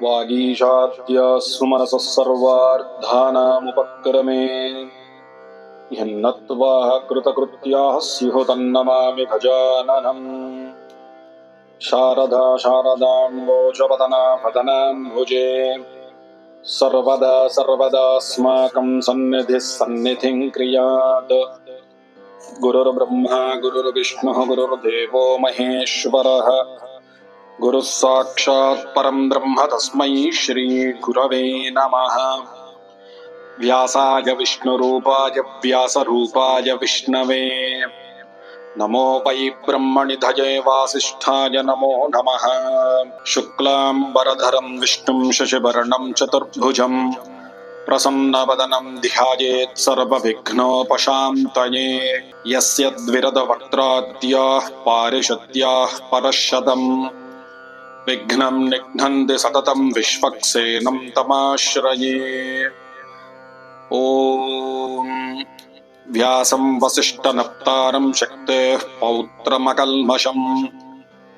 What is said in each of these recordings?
वागीशाद्य सुमनसः सर्वार्थानामुपक्रमे यन्नत्वाः कृतकृत्याः स्युः तन्नमामि गजाननम्। शारदा शारदाम्बोजपदना पदनाम्बुजे सर्वदा सर्वदास्माकं सन्निधिः सन्निधिं क्रियात्। गुरुर्ब्रह्मा गुरुर्विष्णुः गुरुर्देवो महेश्वरः गुरुः साक्षात् परं ब्रह्म तस्मै श्री गुरवे नमः। व्यासाय विष्णुरूपाय व्यासरूपाय विष्णवे नमो वै ब्रह्मनिधये वासिष्ठाय नमो नमः। शुक्लाम्बरधरं विष्णुं शशिवर्णं चतुर्भुजं प्रसन्नवदनं ध्यायेत् सर्वविघ्नोपशान्तये। यस्य द्विरदवक्त्राद्याः पारिषद्याः परशतम् विघ्नं निघ्नन्ति सततं विश्वक्सेनं तमाश्रये। ॐ व्यासं वसिष्ठनप्तारं शक्तेः पौत्रमकल्मषं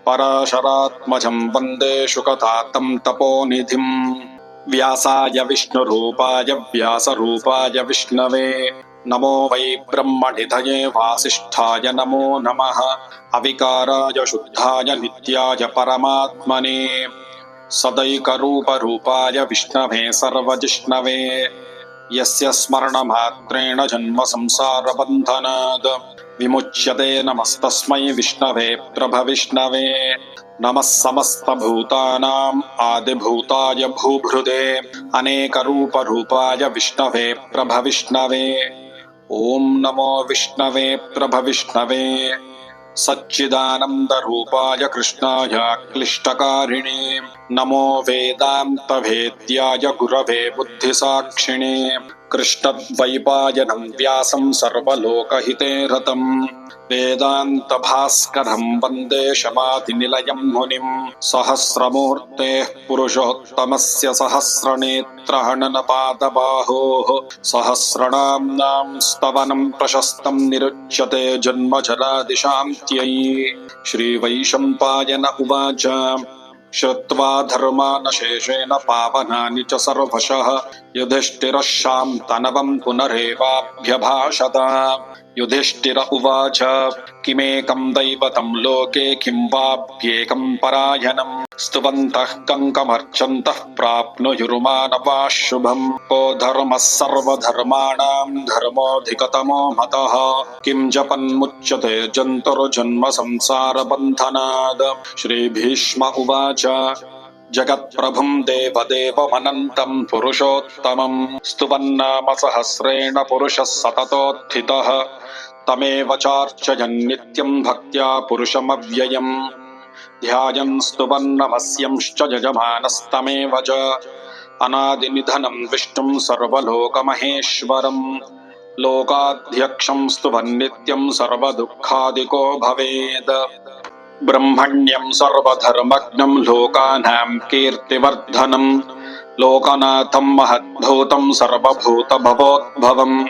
पराशरात्मजं वन्दे शुकतातं तपोनिधिम्। व्यासाय विष्णुरूपाय व्यासरूपाय विष्णवे नमो वै ब्रह्मनिधये वासिष्ठाय नमो नमः। अविकाराय शुद्धाय नित्याय परमात्मने सदैकरूपरूपाय विष्णवे सर्वजिष्णवे यस्य स्मरणमात्रेण जन्म संसारबन्धनात् विमुच्यते नमस्तस्मै विष्णवे प्रभविष्णवे। नमः समस्तभूतानाम् आदिभूताय भूभृदे अनेकरूपरूपाय विष्णवे प्रभविष्णवे। ॐ नमो विष्णवे प्रभविष्णवे सच्चिदानन्दरूपाय कृष्णाय क्लिष्टकारिणे नमो वेदान्तवेद्याय गुरवे बुद्धिसाक्षिणे। कृष्णद्वैपायनं व्यासं सर्वलोकहिते रतं वेदान्तभास्करं वन्दे शमाधिनिलयं मुनिं। सहस्रमूर्तेः पुरुषोत्तमस्य सहस्रनेत्रहननपादबाहोः सहस्रनाम्नां स्तवनं प्रशस्तं निरुच्यते जन्मजरादिशान्त्यै। श्रीवैशम्पायन उवाच श्रुत्वा धर्मानशेषेण पावनानि च सर्वशः युधिष्ठिरः शान्तनवं पुनरेवाभ्यभाषत। युधिष्ठिर उवाच किमेकं दैवतं लोके किं वाप्येकं परायणं स्तुवन्तः कङ्कमर्चन्तः प्राप्नुयुर्मानवाः शुभम्। को धर्मः सर्वधर्माणां धर्मोऽधिकतमो मतः किं जपन्मुच्यते जन्तुर्जन्म संसारबन्धनात्। श्रीभीष्म उवाच जगत्प्रभुं देवदेवमनन्तं पुरुषोत्तमं स्तुवन्नाम सहस्रेण पुरुषः सततोत्थितः तमेव चार्चयन् नित्यं भक्त्या पुरुषमव्ययम्। ध्यायन् स्तुवन्नमस्यंश्च यजमानस्तमेव च अनादिनिधनं विष्णुं सर्वलोकमहेश्वरम्। लोकाध्यक्षं स्तुवन्नित्यं सर्वदुःखादिको भवेत्। ब्रह्मण्यं सर्वधर्मज्ञं लोकानां कीर्तिवर्धनं लोकनाथं महद्भूतं सर्वभूतभवोद्भवम्।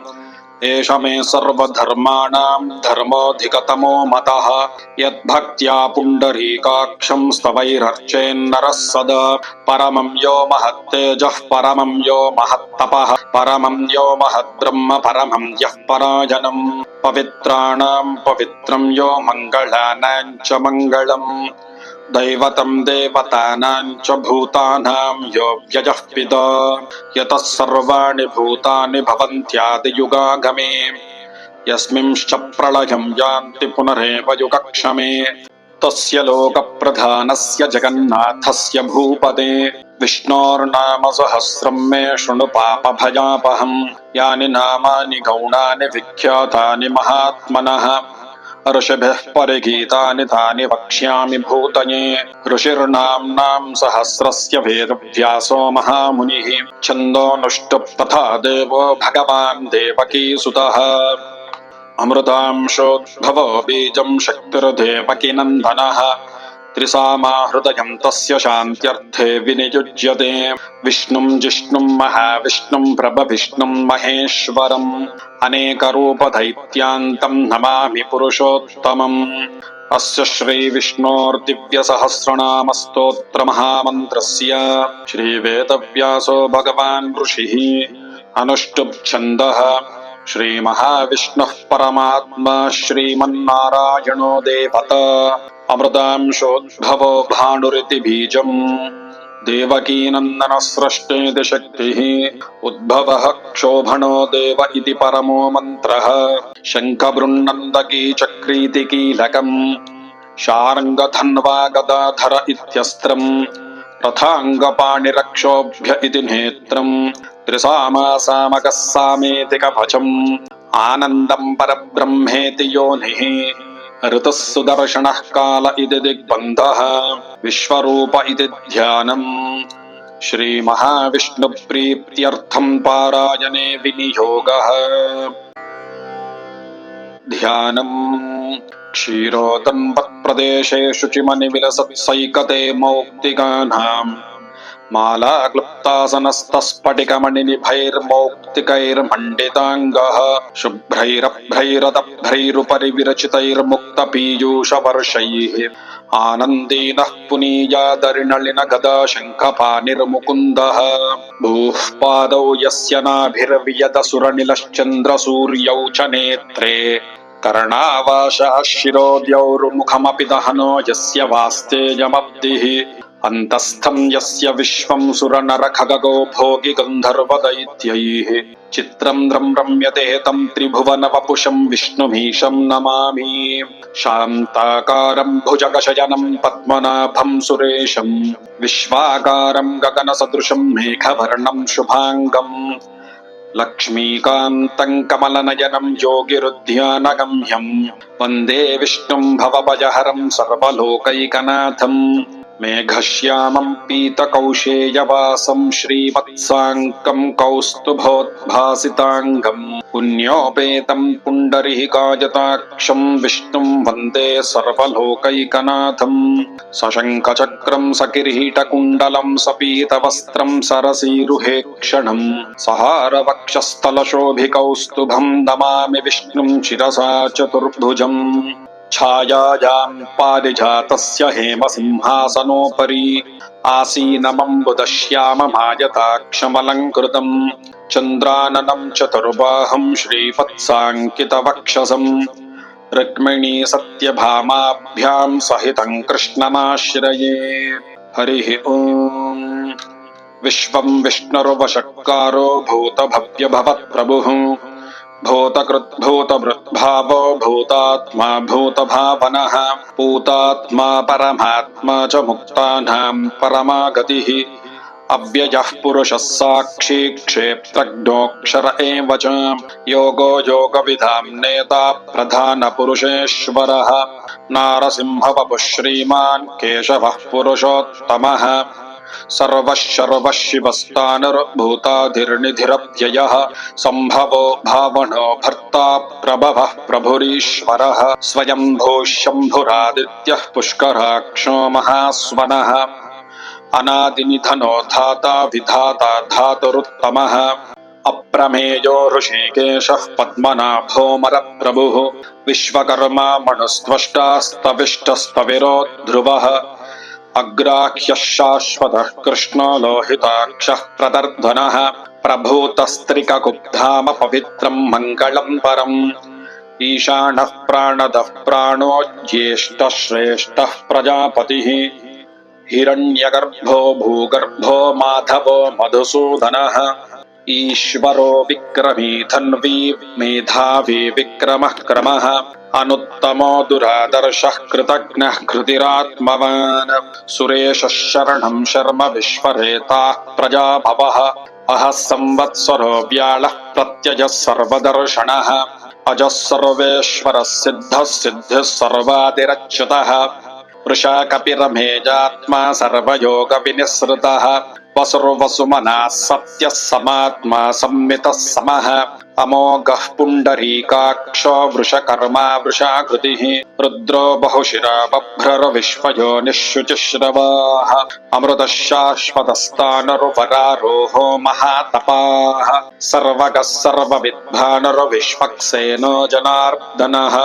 एष मे सर्वधर्माणां धर्मोऽधिकतमो मतः यद्भक्त्या पुण्डरीकाक्षं स्तवैरर्चेन्नरः सदा। परमं यो महत्तेजः परमं यो महत्तपः परमं यो महद्ब्रह्म परमं यः परायणम्। पवित्राणां पवित्रं यो मङ्गलानां च मङ्गलम् दैवतं देवतानां च भूतानां यो व्ययः पिता यतः सर्वाणि भूतानि भवन्त्यादियुगागमे यस्मिंश्च प्रलयं यान्ति पुनरेव युगक्षमे। तस्य लोकप्रधानस्य जगन्नाथस्य भूपते विष्णोर्नाम सहस्रं मे शृणु पापभयापहम्। यानि नामानि गौणानि विख्यातानि महात्मनः ऋषिभिः परिगीतानि तानि वक्ष्यामि भूतये। ऋषिर्नाम्नां सहस्रस्य वेदव्यासो महामुनिः छन्दोनुष्टुप् तथा देवो भगवान् देवकीसुतः। अमृतांशोद्भवो बीजं शक्तिर्देवकीनन्दनः त्रिसामा हृदयं तस्य शान्त्यर्थे विनियुज्यते विष्णुं जिष्णुं महाविष्णुं प्रभविष्णुं महेश्वरम् अनेकरूपदैत्यान्तं नमामि पुरुषोत्तमम् अस्य श्रीविष्णोर्दिव्यसहस्रनामस्तोत्रमहामन्त्रस्य श्रीवेदव्यासो भगवान् ऋषिः अनुष्टुप् छन्दः श्रीमहाविष्णुः परमात्मा श्रीमन्नारायणो देवता अमृतांशोद्भवो भानुरिति बीजम् देवकीनन्दनस्रष्टेति शक्तिः उद्भवः क्षोभणो देव इति परमो मन्त्रः शङ्खबृन्नन्दकी चक्रीति कीलकम् शार्ङ्गधन्वा गदाधर इत्यस्त्रम् रथाङ्गपाणिरक्षोभ्य इति नेत्रम् त्रिसामा सामकः सामेति कवचम् आनन्दम् परब्रह्मेति योनिः ऋतुः सुदर्शनः काल इति दिग्बन्धः विश्वरूप इति ध्यानम् श्रीमहाविष्णुप्रीत्यर्थम् पारायणे विनियोगः ध्यानम् क्षीरोदन्वत्प्रदेशे शुचिमनिविलसत्सैकते मौक्तिकानाम् मालाक्लुप्तासनस्तस्फटिकमणिनिभैर्मौक्तिकैर्मण्डिताङ्गः शुभ्रैरभ्रैरदभ्रैरुपरि विरचितैर्मुक्तपीयूषवर्षैः आनन्दीनः पुनीयादरिनलिन गदा शङ्खपाणिर्मुकुन्दः भूः पादौ यस्य नाभिर्वियदसुरनिलश्चन्द्रसूर्यौ च नेत्रे कर्णावाशः शिरोद्यौर्मुखमपि दहनो यस्य वास्तेयमब्धिः अन्तस्थं यस्य विश्वं सुरनरखगो भोगि गन्धर्वदैत्यैः चित्रं रम्यते तं त्रिभुवनवपुषं विष्णुमीशं नमामि शान्ताकारं भुजगशयनं पद्मनाभं सुरेशं विश्वाकारं गगनसदृशं मेघवर्णं शुभाङ्गम् लक्ष्मीकान्तं कमलनयनं योगिरुद्यानगम्यं वन्दे विष्णुं भवभयहरं सर्वलोकैकनाथम् मेघश्यामं पीतकौशेयवासं श्रीवत्साङ्कं कौस्तुभोद्भासिताङ्गं पुण्योपेतं पुण्डरीकायताक्षं विष्णुं वन्दे सर्वलोकैकनाथं सशङ्खचक्रं सकिरीटकुण्डलं सपीतवस्त्रं सरसीरुहेक्षणं सहारवक्षस्थलशोभिकौस्तुभं नमामि विष्णुं शिरसा चतुर्भुजम् छायायां पारिजातस्य हेमसिंहासनोपरि आसीनमम्बुदश्याममायताक्षमलङ्कृतम् चन्द्राननं चतुर्बाहं श्रीवत्साङ्कितवक्षसम् रुक्मिणी सत्यभामाभ्यां सहितं कृष्णमाश्रये हरिः ओम् विश्वं विष्णुर्वषट्कारो भूतभव्यभवत्प्रभुः भूतकृद्भूतभृद्भावो भूतात्मा भूतभावनः पूतात्मा परमात्मा च मुक्तानां परमागतिः अव्ययः पुरुषः साक्षी क्षेत्रज्ञोऽक्षर एव च योगो योगविधां नेता प्रधानपुरुषेश्वरः नारसिंहवपुः श्रीमान् केशवः पुरुषोत्तमः सर्वः शर्वः शिवस्तानुर्भूताधिर्निधिरव्ययः सम्भवो भावनो भर्ता प्रभवः प्रभुरीश्वरः स्वयंभूः शम्भुरादित्यः पुष्कराक्षो महास्वनः अनादिनिधनो धाता विधाता धातुरुत्तमः अप्रमेयो ऋषिकेशः पद्मनाभोमरप्रभुः विश्वकर्मा मनुस्त्वष्टास्तविष्टस्तविरो ध्रुवः अग्राह्यः शाश्वतः कृष्णो लोहिताक्षः प्रदर्धनः प्रभूतस्त्रिककुब्धाम पवित्रं मङ्गलं परम् ईशानः प्राणदः प्राणो ज्येष्ठः श्रेष्ठः प्रजापतिः हिरण्यगर्भो भूगर्भो माधवो मधुसूदनः ईश्वरो विक्रमी धन्वी मेधावी विक्रमः क्रमः अनुत्तमो दुरादर्शः कृतज्ञः कृतिरात्मवान् सुरेशः शरणं शर्म विश्वरेताः प्रजाभवः अहः संवत्सरो व्याळः प्रत्ययः सर्वदर्शनः अजः सर्वेश्वरः सिद्धः सिद्धिः सर्वादिरच्युतः वृषा कपिरमेजात्मा सर्वयोगविनिसृतः वसुर्वसुमनः सत्यः समात्मा संवितः समः अमोघः पुण्डरीकाक्षो वृषकर्मा वृषाकृतिः रुद्रो बहुशिरा बभ्रर्विश्वयोनिः शुचिश्रवाः अमृतः शाश्वतस्तानरुपरारोहो महातपाः सर्वगः सर्वविद्भानुर्विश्वक्सेनो जनार्दनः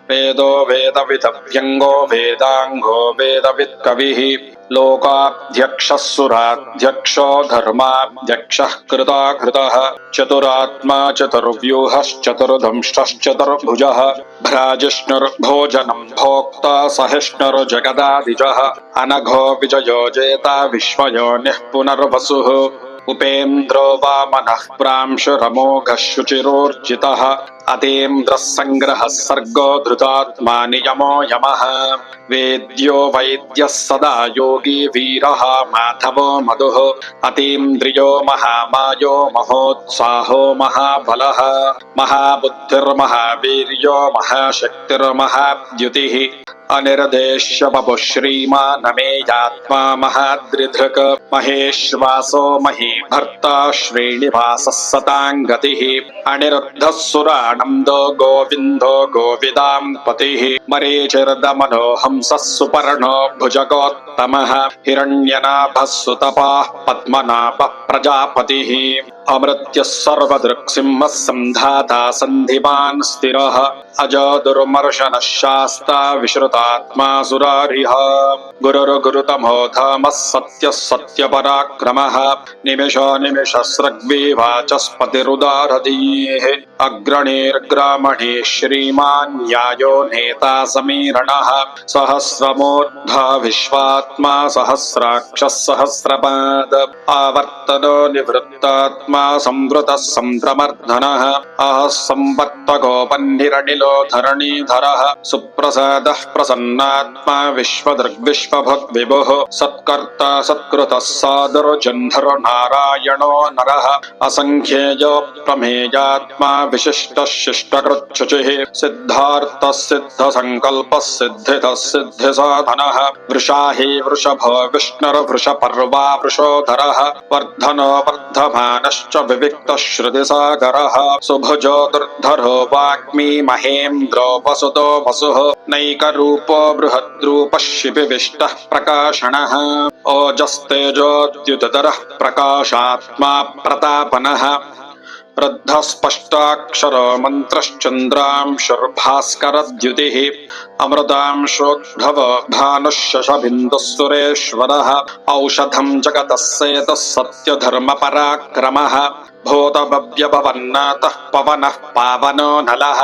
वेदो वेदविदव्यङ्गो वेदाङ्गो वेदवित्कविः लोकाध्यक्षः सुराध्यक्षो धर्माध्यक्षः कृताकृतः चतुरात्मा चतुर्व्यूहश्चतुर्दंष्टश्चतुर्भुजः भ्राजिष्णुर्भोजनं भोक्ता सहिष्णुर्जगदादिजः अनघो विजयो जेता विश्वयोनिः पुनर्वसुः उपेन्द्रो वामनः प्रांशुरमोघः शुचिरोर्जितः अतीन्द्रः सङ्ग्रहः सर्गो धृतात्मा नियमो यमः वेद्यो वैद्यः सदा योगी वीरः माधवो मधुः अतीन्द्रियो महामायो महोत्साहो महाबलः महाबुद्धिर्महावीर्यो महाशक्तिर्महाद्युतिः अनिर्देश्य बभुः श्रीमानमेयात्मा महाद्रिधृक् महेश्वासो महीभर्ता श्रीनिवासः सताङ्गतिः अनिरुद्धः सुरानन्दो गोविन्दो गोविदां पतिः मरीचिर्दमनो हंसः सुपर्णो भुजगोत्तमः हिरण्यनाभः सुतपाः पद्मनाभः प्रजापतिः अमृत्यः सर्वदृक्सिंहः सन्धाता सन्धिमान् स्थिरः अजो दुर्मर्शनः शास्ता विश्रुतात्मा सुरारिः गुरुर्गुरुतमो धामः सत्यः सत्यपराक्रमः निमिषो निमिषस्रग्वी वाचस्पतिरुदारधीः अग्रणीर्ग्रामणे श्रीमान् न्यायो नेता समीरणः सहस्रमूर्धा विश्वात्मा सहस्राक्षः सहस्रपाद आवर्तनो निवृत्तात्मा संवृतः संभ्रमर्धनः अहः संवत्तगोपन्निरनिलो धरणीधरः सुप्रसादः प्रसन्नात्मा विश्वदृग्विश्वभग्विभुः सत्कर्ता सत्कृतः सादरजन्धरो नारायणो नरः असङ्ख्येयो प्रमेयात्मा विशिष्टः शिष्टकृच्छुचिः सिद्धार्थः सिद्धसङ्कल्पः सिद्धितः सिद्धिसाधनः वृषाहि वृषभो विष्णुर्वृषपर्वा वृषोधरः वर्धनो वर्धमानश्च विविक्तः श्रुतिसागरः सुभुजो दुर्धरो वाग्मी महेन्द्रो वसुतो वसुः नैकरूपो बृहद्रूपः शिबिविष्टः प्रकाशणः ओजस्तेजोद्युतधरः प्रकाशात्मा प्रतापनः वृद्धः स्पष्टाक्षरो मन्त्रश्चन्द्रांशुर्भास्करद्युतिः अमृतांशोद्भव भानुः शशबिन्दुः सुरेश्वरः औषधं जगतः सेतः सत्यधर्मपराक्रमः भूतभव्यभवन्नाथः पवनः पावनो नलः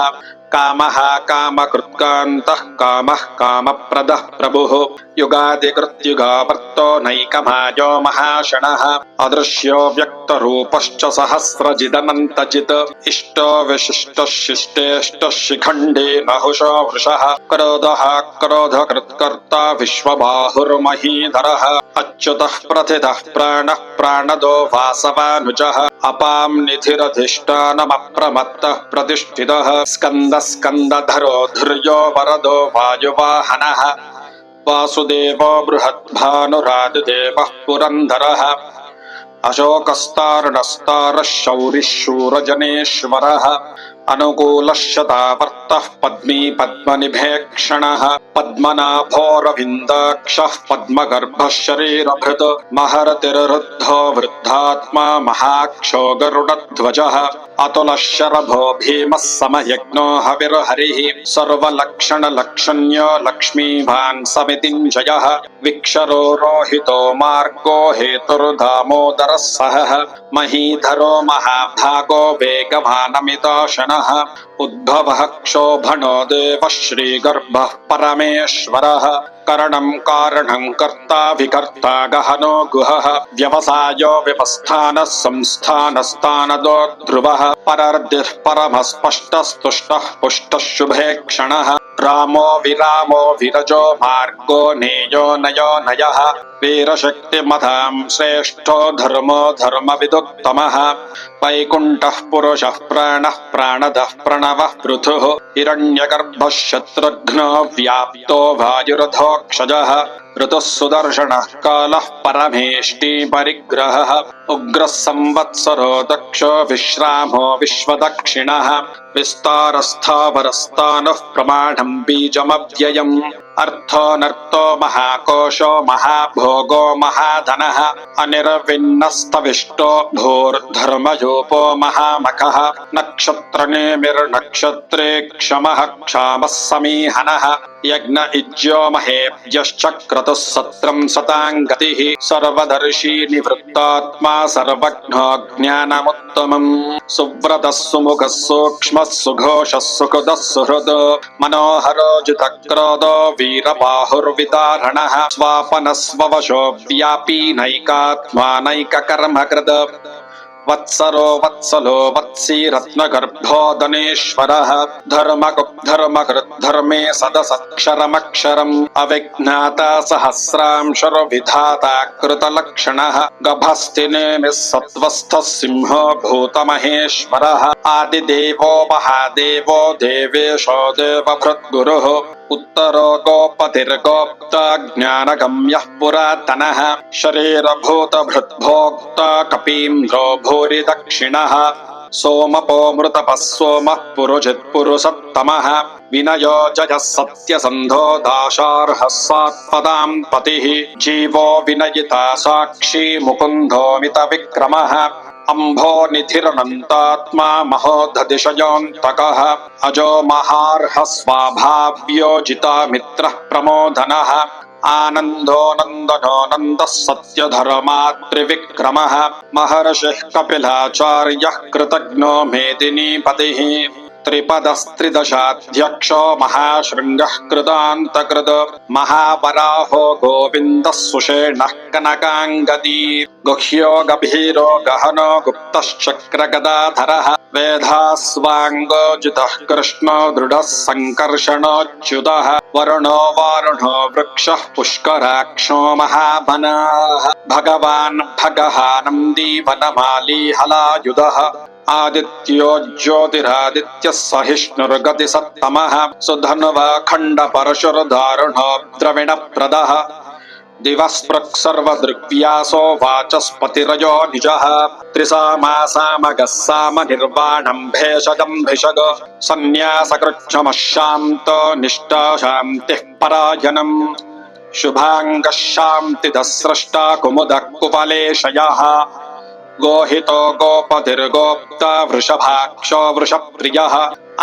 कामः कामकृत्कान्तः कामः कामप्रदः प्रभुः युगादिकृत्युगावर्तो नैकमायो महाशनः अदृश्यो व्यक्तरूपश्च सहस्रजिदनन्तजित् इष्टो विशिष्टः शिष्टेष्टः शिखण्डी नहुषो वृषः क्रोधः क्रोधकृत्कर्ता विश्वबाहुर्महीधरः अच्युतः प्रथितः प्राणः प्राणदो वासवानुजः अपां निधिरधिष्ठानमप्रमत्तः प्रतिष्ठितः स्कन्दः स्कन्दधरो धुर्यो वरदो वायुवाहनः वासुदेवो बृहद्भानुरादिदेवः पुरन्दरः अशोकस्तार्णस्तारः शौरिः शूरजनेश्वरः अनुकूलः शतावर्तः पद्मी पद्मनिभेक्षणः पद्मनाभोरविन्दाक्षः पद्मगर्भः शरीरभृत् महरतिर्वृद्धो वृद्धात्मा महाक्षो गरुडध्वजः अतुलः शरभो भीमः समयज्ञो हविर्हरिः सर्वलक्षणलक्षण्यो लक्ष्मीवान् समितिञ्जयः विक्षरो रोहितो मार्गो हेतुर्दामोदरः सहः महीधरो महाभागो वेगवानमिताशनः उद्भवः क्षोभणो देवः श्रीगर्भः परमेश्वरः करणं कारणं कर्ता विकर्ता गहनो गुहः व्यवसायो विपस्थानः संस्थानस्तानदो ध्रुवः परर्दिः परमः स्पष्टस्तुष्टः पुष्टः शुभे क्षणः रामो विरजो मार्गो नेयो नयो नयः वीरशक्तिमतां श्रेष्ठो धर्मो धर्मविदुत्तमः वैकुण्ठः पुरुषः प्राणः प्राणदः प्रणवः पृथुः हिरण्यगर्भः शत्रुघ्नो व्याप्तो वायुरधोक्षजः ऋतुः सुदर्शनः कालः परमेष्टि परिग्रहः उग्रः संवत्सरो दक्षो विश्रामो विश्वदक्षिणः विस्तारस्थावरस्तानुः प्रमाणम् बीजमव्ययम् अर्थोऽनर्थो महाकोशो महाभोगो महाधनः अनिर्विन्नस्तविष्टो भूर्धर्मयूपो महामखः नक्षत्रनेमिर्नक्षत्रे क्षमः क्षामः समीहनः यज्ञ इज्यो महेभ्यश्च क्रतुः सत्रम् सताम् गतिः सर्वदर्शी निवृत्तात्मा सर्वज्ञो ज्ञानमुत्तमम् सुव्रतः सुमुखः सूक्ष्मः सुघोषः सुकृतः सुहृद् मनोहरो जितक्रोधो वीरबाहुर्विदारणः स्वापनः स्ववशो व्यापी नैकात्मा नैककर्मकृत् वत्सरो वत्सलो वत्सी रत्नगर्भो धनेश्वरः धर्मकृद्धर्मे सदसक्षरमक्षरम् अविज्ञाता सहस्रांशरो विधाता कृतलक्षणः गभस्तिनेमिः सत्त्वस्थः सिंहो भूतमहेश्वरः आदिदेवो महादेवो देवेशो देवभृद्गुरुः उत्तरो गोपतिर्गोप्ता ज्ञानगम्यः पुरातनः शरीरभूतभृद्भोक्ता कपीन्द्रो भूरि दक्षिणः सोमपो मृतपः सोमः पुरुजित्पुरुषोत्तमः विनयो जयः सत्यसन्धो दाशार्हः सात्पदाम् पतिः जीवो विनयिता साक्षी मुकुन्दोऽमितविक्रमः अम्भो निधिरनन्तात्मा महोदधिशयोऽन्तकः अजो महार्हः स्वाभाव्योजिता मित्रः प्रमोदनः आनन्दो नन्दनो नन्दः सत्यधर्मात्रिविक्रमः महर्षिः कपिलाचार्यः कृतज्ञो मेदिनीपतिः त्रिपदस्त्रिदशाध्यक्षो महाशृङ्गः कृतान्तकृत् महावराहो गोविन्दः सुषेणः कनकाङ्गदी गुह्यो गभीरो गहनो गुप्तश्चक्रगदाधरः वेधास्वाङ्गोजितः कृष्णो दृढः सङ्कर्षणोच्युतः वरुणो वारुणो वृक्षः पुष्कराक्षो महावनाः भगवान् भगहानन्दी वनमाली हलायुधः आदित्यो ज्योतिरादित्यः सहिष्णुर्गतिसत्तमः सुधन्वा खण्डपरशुर्दारुणो द्रविणप्रदः दिवस्पृक्सर्वदृग्व्यासो वाचस्पतिरयो निजः त्रिसामासामगः सामनिर्वाणम् भेषजम् भिषग सन्न्यासकृच्छमः शान्तो निष्ठा शान्तिः परायणम् शुभाङ्गः शान्तिदः स्रष्टा कुमुदः कुपलेशयः गोहितो गोपतिर्गोप्ता वृषभाक्षो वृषप्रियः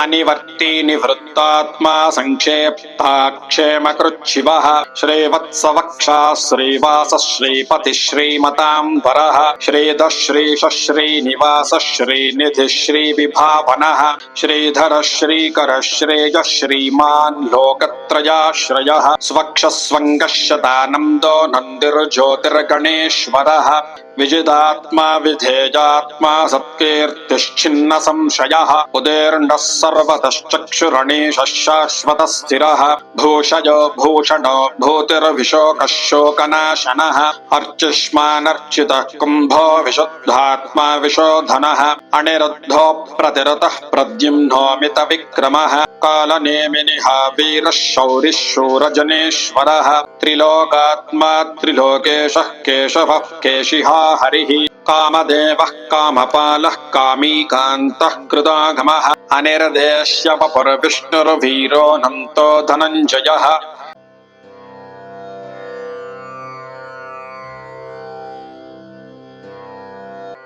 अनिवर्ती निवृत्तात्मा संक्षेप्ता क्षेमकृच्छिवः श्रीवत्सवक्षा श्रीवासः श्रीपतिः श्रीमताम्बरः श्रीधः श्रीशः श्रीनिवासः श्रीनिधिः श्रीविभावनः श्रीधरः श्रीकरः श्रेयः श्रीमान् लोकत्रयाश्रयः स्वक्षः स्वङ्गः शतानन्दो नन्दिर्ज्योतिर्गणेश्वरः विजिदात्मा विधेयात्मा सत्कीर्तिश्छिन्न संशयः उदीर्णः सर्वतश्चक्षुरणीशः शाश्वतः स्थिरः भूषयो भूषणो भूतिर्विशोकः शोकनाशनः अर्चिष्मानर्चितः कुम्भो विशुद्धात्मा विशोधनः अनिरुद्धो प्रतिरतः प्रद्युम्नोऽमितविक्रमः कालनेमिनिः वीरः शौरिः शूरजनेश्वरः त्रिलोकात्मा त्रिलोकेशः केशवः केशिहा हरिः कामदेवः कामपालः कामीकान्तः कृतागमः अनिर्देश्य वपुर्विष्णुर्वीरोऽनन्तो धनञ्जयः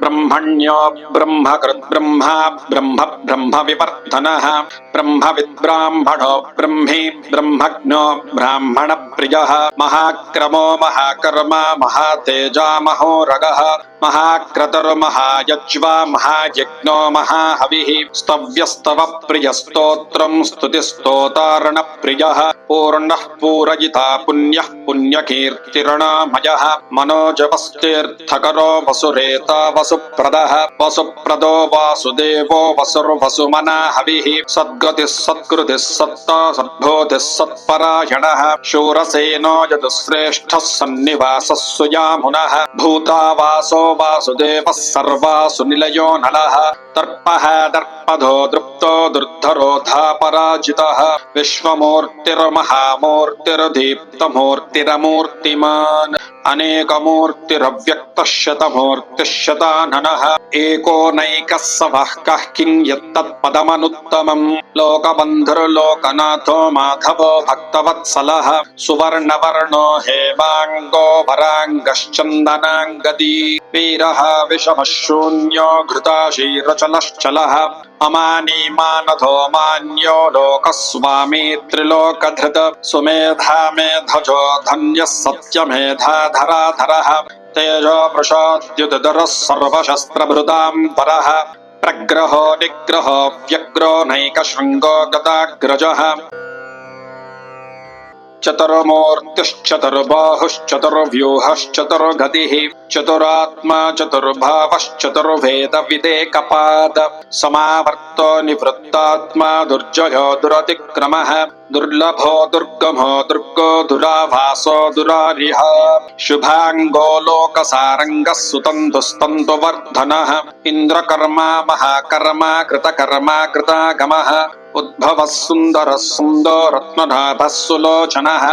ब्रह्मण्यो ब्रह्मकृत् ब्रह्मा ब्रह्म ब्रह्म विवर्धनः ब्रह्मविद्ब्राह्मणो ब्रह्मी ब्रह्मज्ञो ब्राह्मण प्रियः महाक्रमो महाकर्मा महातेजा महोरगः महाक्रतुर्महायज्वा महायज्ञो महाहविः स्तव्यस्तव प्रियस्तोत्रम् स्तुतिस्तोतार्णप्रियः पूर्णः पूरयिता पुण्यः पुण्यकीर्तिर्णामयः मनोजवस्तीर्थकरो वसुरेता वसु वसुप्रदः वसुप्रदो वासुदेवो वसुर्वसुमना हविः सद्गतिः सत्कृतिः सत्ता सद्भूतिः सत्परायणः शूरसेनो यदुश्रेष्ठः सन्निवासः सुयामुनः भूतावासो वासुदेवः सर्वासु निलयो नलः दर्पः दर्पधो दृप्तो दुर्धरोधा पराजितः विश्वमूर्तिर्महामूर्तिर्दीप्तमूर्तिरमूर्तिमान् अनेकमूर्तिरव्यक्तः शतमूर्तिः शताननः एको नैकः सवः कः किं यत्तत्पदमनुत्तमम् लोकबन्धुर्लोकनाथो माधवो भक्तवत्सलः सुवर्णवर्णो हेमाङ्गो वराङ्गश्चन्दनाङ्गदी वीरः विषमः शून्यो घृताशीरचलश्चलः अमानी मानधो मान्यो लोकस्वामी त्रिलोकधृत सुमेधा मेधजो धन्यः सत्यमेधाधराधरः तेजो वृषोद्युतधरः सर्वशस्त्रभृतां परः प्रग्रहो निग्रहो व्यग्रो नैकशृङ्गो गदाग्रजः चतुर्मूर्तिश्चतुर्बाहुश्चतुर्व्यूहश्चतुर्गतिः चतुरात्मा चतुर्भावश्चतुर्वेदविदेकपाद समावर्तो निवृत्तात्मा दुर्जयो दुरतिक्रमः दुर्लभो दुर्गमो दुर्गो दुराभासो दुरारिः शुभाङ्गो लोकसारङ्गः सुतन्तुस्तन्तुवर्धनः इन्द्रकर्मा महाकर्मा कृतकर्मा कृतागमः उद्भवः सुन्दरः सुन्दो रत्ननाभः सुलोचनः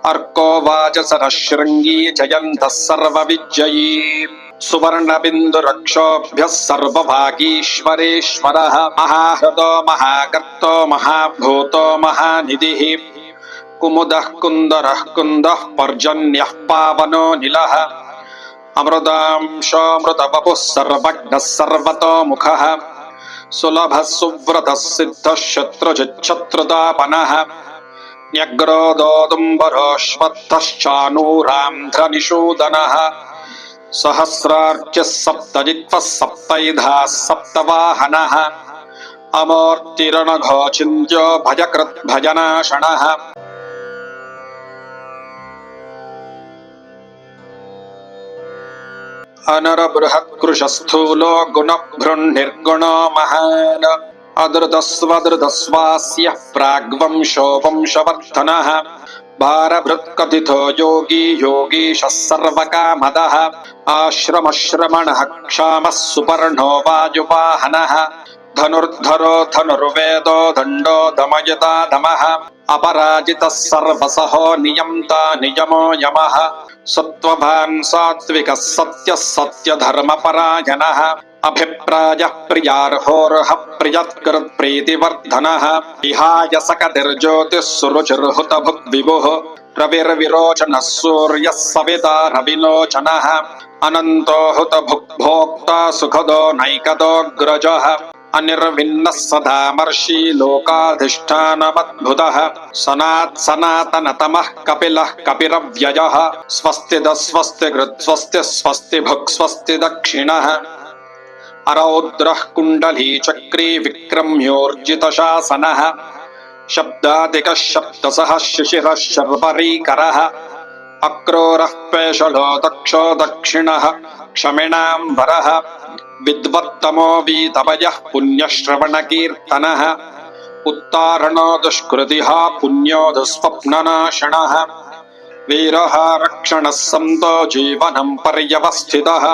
अर्को वाचसरः शृङ्गी जयन्तः सर्वविजयी सुवर्णबिन्दुरक्षोभ्यः सर्वभागीश्वरेश्वरः महाहृदो महाकर्तो महाभूतो महानिधिः कुमुदः कुन्दरः कुन्दः पर्जन्यः पावनो निलः अमृतांशोऽमृतवपुः सर्वज्ञः सर्वतोमुखः सुलभः सुव्रतः सिद्धः शत्रुजिच्छत्रुतापनः न्यग्रोदोदुम्बरोऽश्वत्थश्चानूरान्ध्रनिषूदनः सहस्रार्च्यः सप्तजित्वः सप्तैधाः सप्तवाहनः अमूर्तिरनघोचिन्त्यो भजकृद्भजनाशनः अनरबृहत्कृशस्थूलो गुणभृन्निर्गुणो महान् अधृतस्वधृतस्वास्यः प्राग्वंशो वंशवर्धनः भारभृत्कथितो योगी योगीशः सर्वकामदः आश्रमश्रमणः क्षामः सुपर्णो वायुवाहनः धनुर्धरो धनुर्वेदो दण्डो दमयता दमः अपराजितः सर्वसहो नियन्ता नियमो यमः सत्त्ववान् सात्विकः सत्यः सत्यधर्मपरायणः अभिप्रायः प्रियार्होर्हः प्रियत्कृत्प्रीतिवर्धनः विहाय सकतिर्ज्योतिः सुरुचिर्हुतभुग्विभुः रविर्विरोचनः सूर्यः सविता रविलोचनः अनन्तो हुतभुग्भोक्ता सुखदो नैकदोऽग्रजः अनिर्विन्नः सदामर्षि लोकाधिष्ठानमद्भुतः सनातनतमः कपिलः कपिरव्ययः स्वस्तिदः स्वस्तिकृत् स्वस्तिः स्वस्तिभुक् स्वस्ति दक्षिणः अरौद्रः कुण्डली चक्री विक्रम्योर्जितशासनः शब्दादिकः शब्दसः शिशिरः शर्वरीकरः अक्रूरः पेशलो दक्षो दक्षिणः क्षमिणाम्बरः विद्वत्तमो वीतवयः पुण्यश्रवणकीर्तनः उत्तारणो दुष्कृतिः पुण्यो दुःस्वप्ननाशनः वीरः रक्षणः सन्तो जीवनं पर्यवस्थितः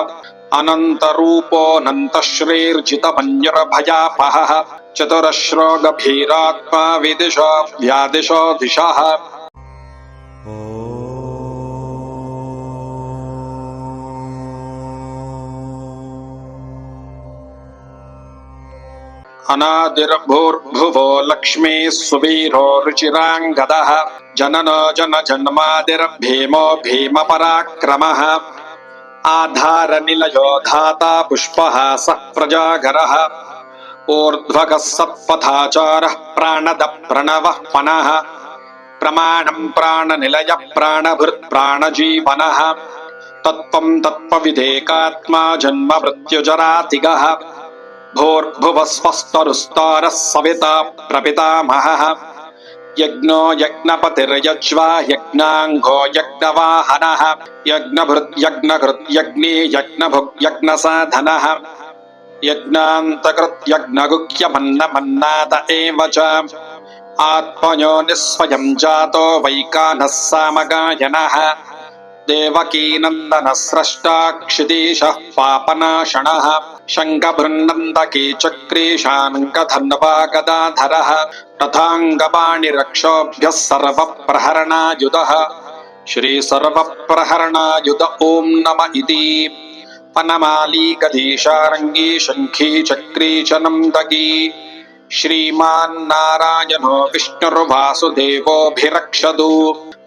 अनन्तरूपोऽनन्तश्रीर्जितमन्युरभयापहः चतुरश्रो गभीरात्मा विदिशो व्यादिशो दिशः अनादिर्भूर्भुवो लक्ष्मीः सुवीरो रुचिराङ्गदः जननो जनजन्मादिर्भीमो भीमपराक्रमः आधारनिलयो धाता पुष्पहासः प्रजागरः ऊर्ध्वगः सत्पथाचारः प्राणदः प्रणवः पनः प्रमाणं प्राणनिलयः प्राणभृत् प्राणजीवनः तत्त्वं तत्त्वविदेकात्मा जन्म मृत्युजरातिगः भूर्भुवः स्वस्तरुस्तारः सविता प्रपितामहः यज्ञो यज्ञपतिर्यज्वा यज्ञाङ्गो यज्ञवाहनः यज्ञभृद्यज्ञकृत् यज्ञे यज्ञभुक् यज्ञसाधनः यज्ञान्तकृत् यज्ञगुह्यमन्नमन्नाद एव च आत्मयो निःस्वयं जातो वैकानः सामगायनः देवकीनन्दनः स्रष्टा क्षितीशः पापनाशनः शङ्खभृन्नन्दकी चक्रीशानङ्कधन्वा गदाधरः रथाङ्गपाणिरक्षोभ्यः सर्वप्रहरणायुधः श्रीसर्वप्रहरणायुध ॐ नम इति वनमाली गदीशारङ्गी शङ्खी चक्री च नन्दकी श्रीमान्नारायणो विष्णुर्वासुदेवोऽभिरक्षतु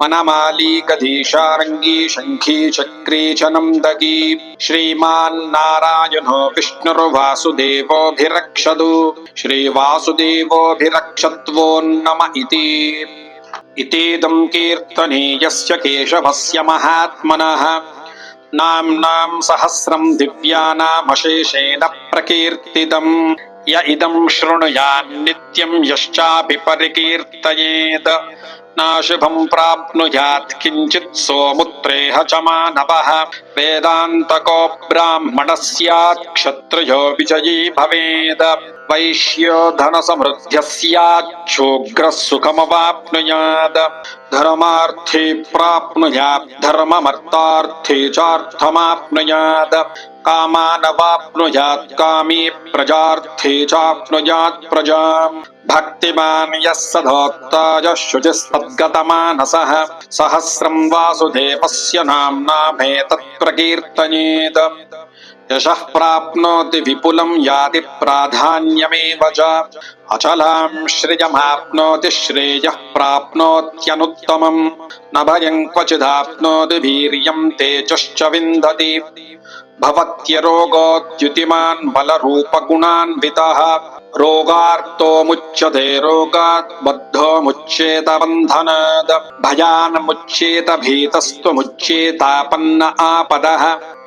वनमाली गदीशारङ्गी शङ्खी चक्री च नन्दकी श्रीमान्नारायणो विष्णुर्वासुदेवोऽभिरक्षतु श्रीवासुदेवोऽभिरक्षत्वो नम इति इतीदं कीर्तनीयस्य केशवस्य महात्मनः नाम्नां सहस्रं दिव्यानामशेषेण प्रकीर्तितम् य इदं शृणुयात् नित्यं यश्चापि परिकीर्तयेत् नाशुभं प्राप्नुयात् किञ्चित् सोमुत्रेह च मानवः वेदान्तको ब्राह्मणः स्यात् क्षत्रियो विजयी भवेत् वैश्यो धनसमृद्ध्यः स्यात् शूद्रः सुखमवाप्नुयात् धर्मार्थी प्राप्नुयात् धर्ममर्थार्थी चार्थमाप्नुयात् कामानवाप्नुयात् कामी प्रजार्थी चाप्नुयात् प्रजाम् भक्तिमान् यः सदोक्ता यः शुचिस्तद्गतमानसः सहस्रं वासुदेवस्य नाम्नामेतत् प्रकीर्तयेत् यशः प्राप्नोति विपुलं याति प्राधान्यमेव च अचलां श्रियमाप्नोति श्रेयः प्राप्नोत्यनुत्तमम् न भयं क्वचिदाप्नोति वीर्यं तेजश्च विन्दति भवत्यरोगोद्युतिमान् बलरूपगुणान्वितः रोगार्तो मुच्यते रोगात् बद्धो मुच्येत बन्धनात् भयान् मुच्येत भीतस्त्वमुच्येतापन्न आपदः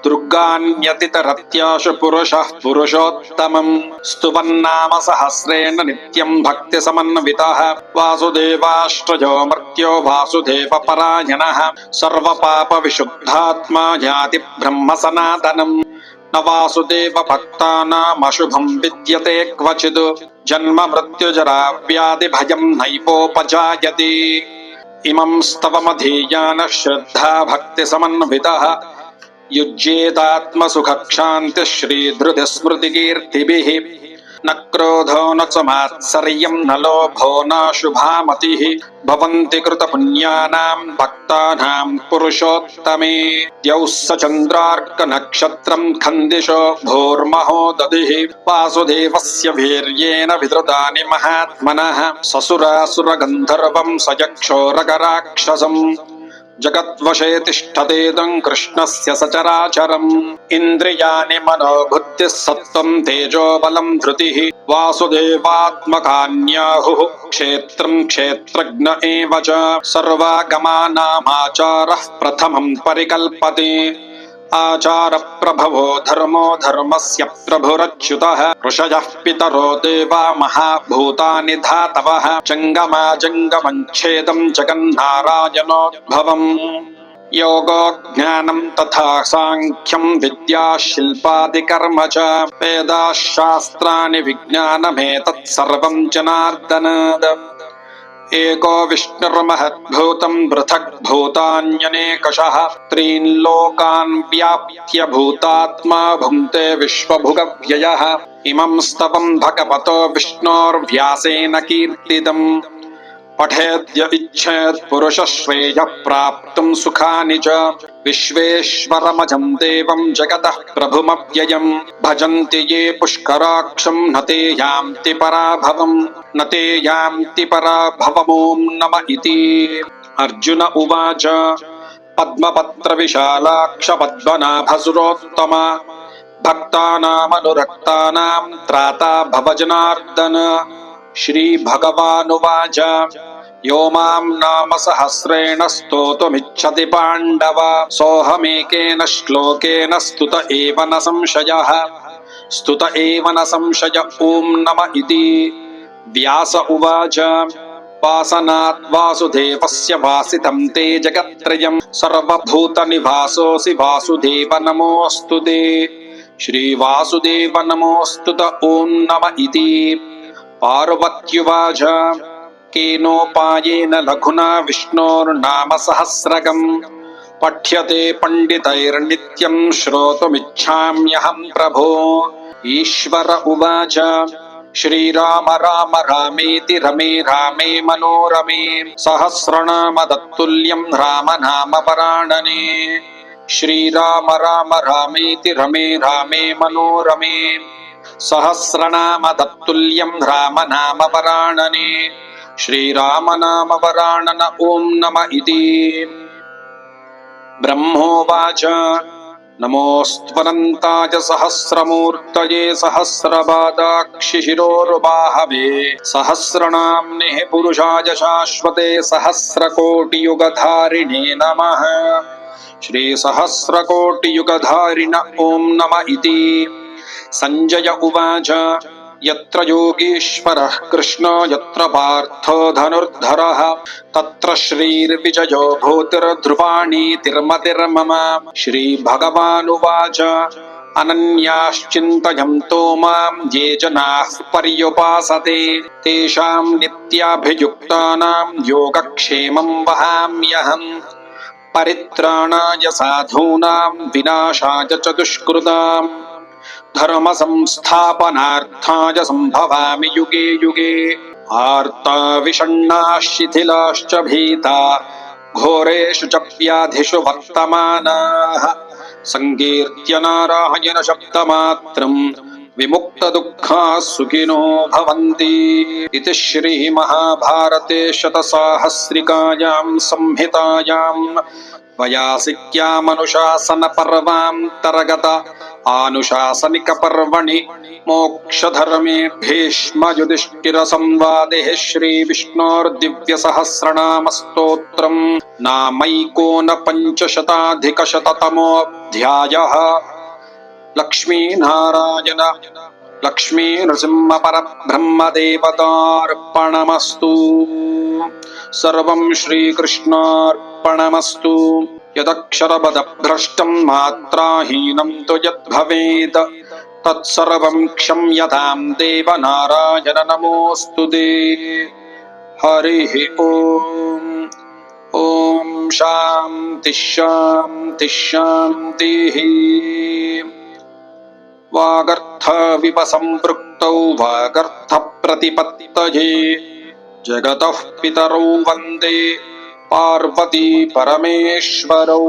दुर्गान्यतितरत्याशु पुरुषः पुरुषोत्तमम् स्तुवन्नाम सहस्रेण नित्यं भक्तिसमन्वितः वासुदेवाश्रयो मर्त्यो वासुदेवपरायणः सर्वपापविशुद्धात्मा याति ब्रह्म सनातनम् न वासुदेव भक्तानामशुभं विद्यते क्वचित् जन्म मृत्युजरा व्याधि भयं नैवोपजायते इमं स्तवमधीयानः श्रद्धा भक्तिसमन्वितः युज्येतात्मसुखक्षान्तिः श्रीधृतिस्मृतिकीर्तिभिः न क्रोधो न च मात्सर्यं न लोभो न शुभामतिः भवन्ति कृतपुण्यानां भक्तानां पुरुषोत्तमे द्यौः स चन्द्रार्कनक्षत्रं खन्दिशो भूर्महो दधिः वासुदेवस्य वीर्येण विधृतानि महात्मनः ससुरासुरगन्धर्वं स यक्षोरगराक्षसम् जगद्वशे तिष्ठतेदं कृष्णस्य सचराचरम् इन्द्रियाणि मनोबुद्धिः सत्त्वं तेजो बलं धृतिः वासुदेवात्मकान्याहुः क्षेत्रं क्षेत्रज्ञ एव च सर्वागमानामाचारः प्रथमं परिकल्पते आचारप्रभवो धर्मो धर्मस्य प्रभुरच्युतः ऋषयः पितरो देवा महाभूतानि धातवः जङ्गमा जङ्गमञ्छेदं जगन्नारायणोद्भवम् योगो ज्ञानं तथा साङ्ख्यं विद्या शिल्पादिकर्म च वेदाः शास्त्राणि विज्ञानमेतत् सर्वं जनार्दनात् एको विष्णुर्महद्भूतं पृथग्भूतान्यनेकशः त्रीन् लोकान् व्याप्य भूतात्मा भुङ्क्ते विश्वभुगव्ययः इमं स्तवं भगवतो विष्णोर्व्यासेन कीर्तितम् पठेद्य इच्छेत् पुरुषः श्रेयः प्राप्तुं सुखानि च विश्वेश्वरमजं देवं जगतः प्रभुमव्ययम् भजन्ति ये पुष्कराक्षं न ते यान्ति पराभवम् न ते यान्ति पराभवम् ॐ नम इति अर्जुन उवाच पद्मपत्रविशालाक्ष पद्मनाभसुरोत्तम भक्तानामनुरक्तानां त्राता भव जनार्दन श्रीभगवानुवाच यो मां नाम सहस्रेण स्तोतुमिच्छति पाण्डव सोऽहमेकेन श्लोकेन स्तुत एव न संशयः स्तुत एव न संशय ॐ नम इति व्यास उवाच वासनात् वासुदेवस्य वासितं ते जगत्त्रयम् सर्वभूतनिवासोऽसि वासुदेव नमोऽस्तु ते। श्रीवासुदेव नमोऽस्तु त। ॐ नम इति। पार्वत्युवाच केनोपायेन लघुना विष्णोर्नाम सहस्रकम् पठ्यते पण्डितैर्नित्यम् श्रोतुमिच्छाम्यहम् प्रभो। ईश्वर उवाच श्रीराम राम रामेति रमे रामे मनोरमे सहस्रनाम तत्तुल्यम् राम नाम वराणने। श्रीराम राम रामेति रमे रामे मनोरमे सहस्रनाम तत्तुल्यम् राम नाम वराणने। श्रीराम नाम वराणन। ॐ नम इति। ब्रह्मोवाच नमोऽस्त्वनन्ताय सहस्रमूर्तये सहस्रपादाक्षिशिरोरुबाहवे सहस्रनाम्ने पुरुषाय शाश्वते सहस्रकोटियुगधारिणे नमः। श्रीसहस्रकोटियुगधारिण। ॐ नम इति। संजय उवाच यत्र योगीश्वरः कृष्णो यत्र पार्थो धनुर्धरः तत्र श्रीर्विजयो भूतिर्ध्रुवाणीतिर्मतिर्मम। श्रीभगवानुवाच अनन्याश्चिन्तयन्तो माम् ये जनाः पर्युपासते तेषाम् नित्याभियुक्तानाम् योगक्षेमम् वहाम्यहम्। परित्राणाय साधूनाम् विनाशाय च दुष्कृताम् धर्म संस्थापनार्थाय संभवामि युगे युगे। आर्ता विषण्णाः शिथिलाश्च भीता घोरेषु च व्याधिषु वर्तमानाः संकीर्त्य नारायण शब्दमात्रम् विमुक्तदुःखाः सुखिनो भवन्ति। इति श्रीमहाभारते शतसाहस्रिकायाम् संहितायाम् वयासिक्यामनुशासनपर्वान्तर्गत आनुशासनिकपर्वणि मोक्षधर्मे भीष्मयुधिष्ठिरसंवादे श्रीविष्णोर्दिव्यसहस्रनामस्तोत्रम् नामैकोनपञ्चशताधिकशततमोऽध्यायः। लक्ष्मीनारायण लक्ष्मीनृसिंहपरब्रह्मदेवतार्पणमस्तु। सर्वं श्रीकृष्णार्पणमस्तु। यदक्षरपदभ्रष्टं मात्राहीनं तु यद्भवेत् तत्सर्वं क्षम्यतां देव नारायण नमोऽस्तु ते। हरिः ॐ। ॐ शान्ति शान्ति शान्तिः। वागर्थविवसंपृक्तौ वागर्थप्रतिपत्तये जगतः पितरौ वन्दे पार्वती परमेश्वरौ।